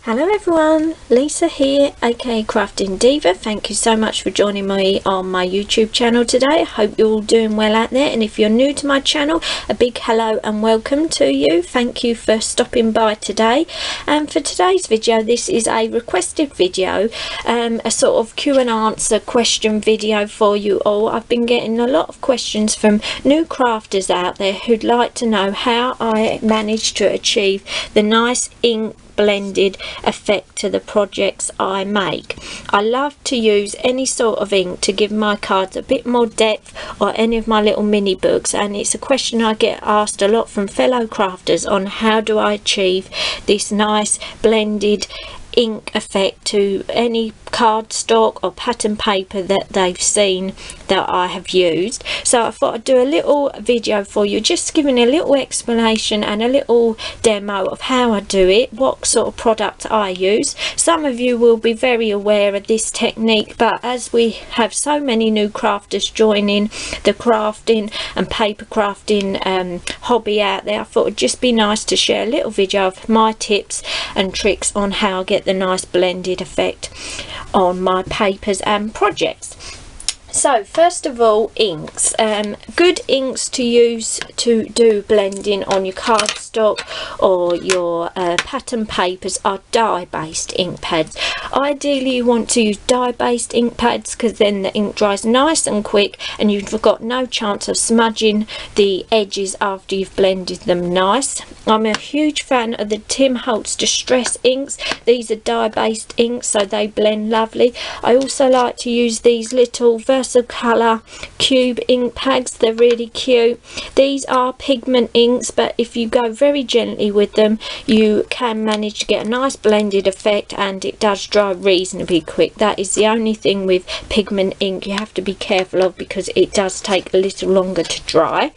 Hello everyone, Lisa here, aka Crafting Diva. Thank you so much for joining me on my YouTube channel today. I hope you're all doing well out there, and if you're new to my channel, a big hello and welcome to you. Thank you for stopping by today. And for today's video, this is a requested video, a sort of Q and answer question video for you all. I've been getting a lot of questions from new crafters out there who'd like to know how I managed to achieve the nice ink blended effect to the projects I make. I love to use any sort of ink to give my cards a bit more depth, or any of my little mini books, and it's a question I get asked a lot from fellow crafters on how do I achieve this nice blended ink effect to any cardstock or pattern paper that they've seen that I have used. So I thought I'd do a little video for you, just giving a little explanation and a little demo of how I do it, what sort of product I use. Some of you will be very aware of this technique, but as we have so many new crafters joining the crafting and paper crafting hobby out there, I thought it'd just be nice to share a little video of my tips and tricks on how I get the nice blended effect on my papers and projects. So first of all, inks. Good inks to use to do blending on your cardstock or your pattern papers are dye-based ink pads. Ideally you want to use dye-based ink pads because then the ink dries nice and quick and you've got no chance of smudging the edges after you've blended them nice. I'm a huge fan of the Tim Holtz Distress inks. These are dye-based inks, so they blend lovely. I also like to use these little Colour cube ink pads. They're really cute. These are pigment inks, but if you go very gently with them you can manage to get a nice blended effect, and it does dry reasonably quick. That is the only thing with pigment ink you have to be careful of, because it does take a little longer to dry.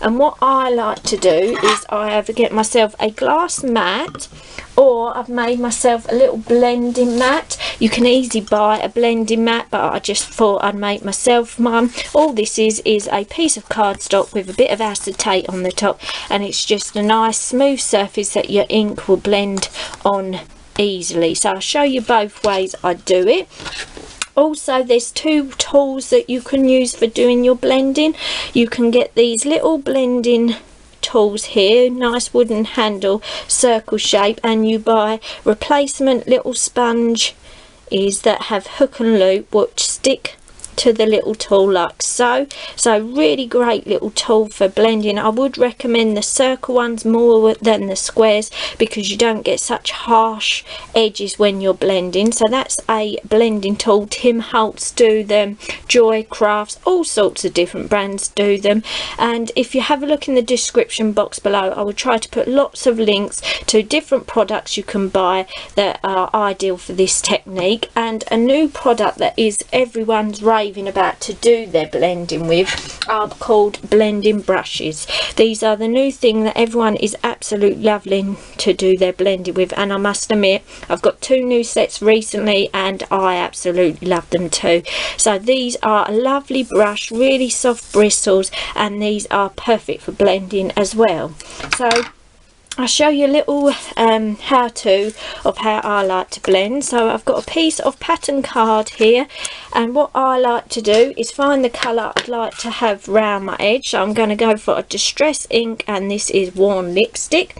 And what I like to do is I either get myself a glass mat, or I've made myself a little blending mat. You can easily buy a blending mat, but I just thought I'd make myself one. All this is a piece of cardstock with a bit of acetate on the top, and it's just a nice smooth surface that your ink will blend on easily. So I'll show you both ways I do it. Also, there's two tools that you can use for doing your blending. You can get these little blending tools here, nice wooden handle, circle shape, and you buy replacement little sponge that have hook and loop which stick to the little tool like so. Really great little tool for blending. I would recommend the circle ones more than the squares because you don't get such harsh edges when you're blending. So that's a blending tool. Tim Holtz do them, Joy Crafts, all sorts of different brands do them. And if you have a look in the description box below, I will try to put lots of links to different products you can buy that are ideal for this technique. And a new product that is everyone's raving about to do their blending with are called blending brushes. These are the new thing that everyone is absolutely loving to do their blending with, and I must admit I've got two new sets recently and I absolutely love them too. So these are a lovely brush, really soft bristles, and these are perfect for blending as well. So I'll show you a little how-to of how I like to blend. So I've got a piece of pattern card here, and what I like to do is find the colour I'd like to have round my edge. So I'm going to go for a distress ink, and this is Worn Lipstick.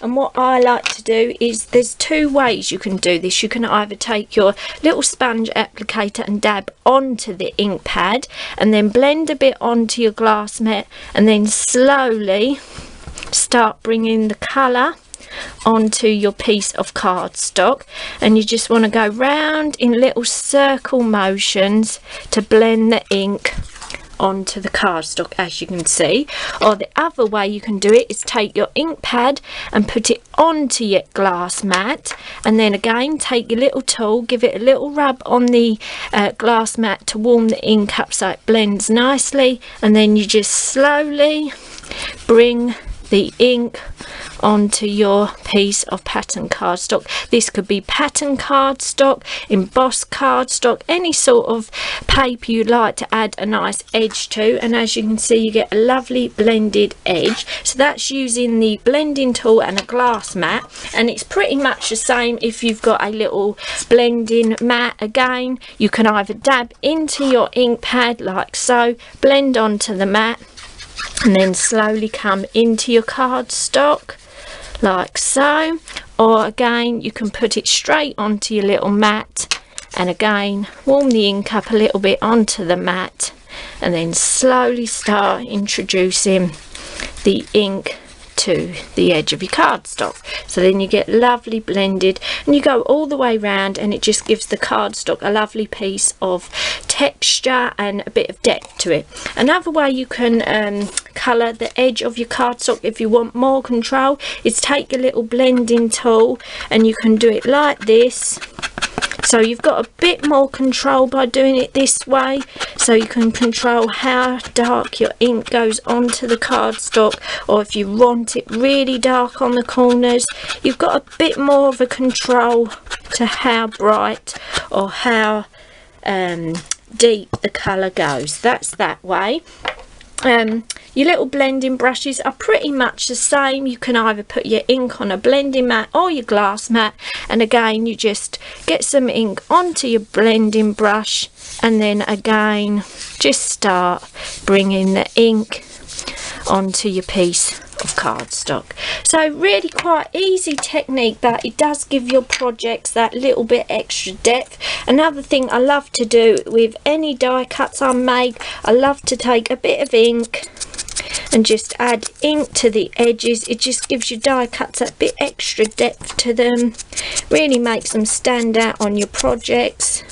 And what I like to do is, there's two ways you can do this. You can either take your little sponge applicator and dab onto the ink pad, and then blend a bit onto your glass mat, and then slowly start bringing the colour onto your piece of cardstock, and you just want to go round in little circle motions to blend the ink onto the cardstock, as you can see. Or the other way you can do it is take your ink pad and put it onto your glass mat, and then again take your little tool, give it a little rub on the glass mat to warm the ink up so it blends nicely, and then you just slowly bring the ink onto your piece of pattern cardstock. This could be pattern cardstock, embossed cardstock, any sort of paper you'd like to add a nice edge to, and as you can see you get a lovely blended edge. So that's using the blending tool and a glass mat, and it's pretty much the same if you've got a little blending mat. Again, you can either dab into your ink pad like so, blend onto the mat, and then slowly come into your cardstock like so, or again you can put it straight onto your little mat and again warm the ink up a little bit onto the mat and then slowly start introducing the ink to the edge of your cardstock. So then you get lovely blended, and you go all the way round, and it just gives the cardstock a lovely piece of texture and a bit of depth to it. Another way you can colour the edge of your cardstock if you want more control is take a little blending tool and you can do it like this. So you've got a bit more control by doing it this way, so you can control how dark your ink goes onto the cardstock, or if you want it really dark on the corners, you've got a bit more of a control to how bright or how deep the colour goes. That's that way. Your little blending brushes are pretty much the same. You can either put your ink on a blending mat or your glass mat, and again you just get some ink onto your blending brush and then again just start bringing the ink onto your piece of cardstock. So really quite easy technique, but it does give your projects that little bit extra depth. Another thing I love to do with any die cuts I make, I love to take a bit of ink and just add ink to the edges. It just gives your die cuts a bit extra depth to them, really makes them stand out on your projects.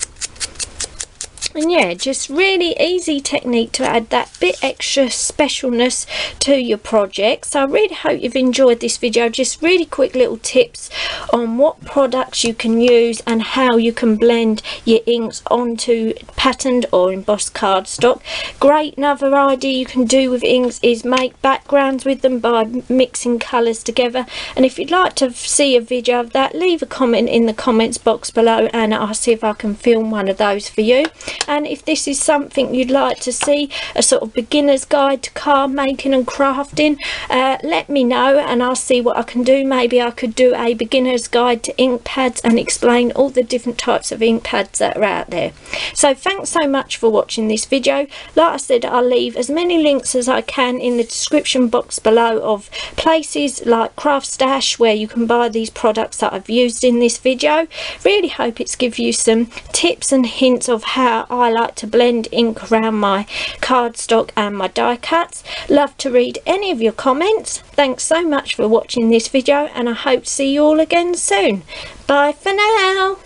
And yeah, just really easy technique to add that bit extra specialness to your project. So I really hope you've enjoyed this video. Just really quick little tips on what products you can use and how you can blend your inks onto patterned or embossed cardstock. Great, another idea you can do with inks is make backgrounds with them by mixing colours together. And if you'd like to see a video of that, leave a comment in the comments box below and I'll see if I can film one of those for you. And if this is something you'd like to see, a sort of beginner's guide to card making and crafting, let me know and I'll see what I can do. Maybe I could do a beginner's guide to ink pads and explain all the different types of ink pads that are out there. So thanks so much for watching this video. Like I said, I'll leave as many links as I can in the description box below of places like Craft Stash where you can buy these products that I've used in this video. Really hope it's give you some tips and hints of how I like to blend ink around my cardstock and my die cuts. Love to read any of your comments. Thanks so much for watching this video and I hope to see you all again soon. Bye for now.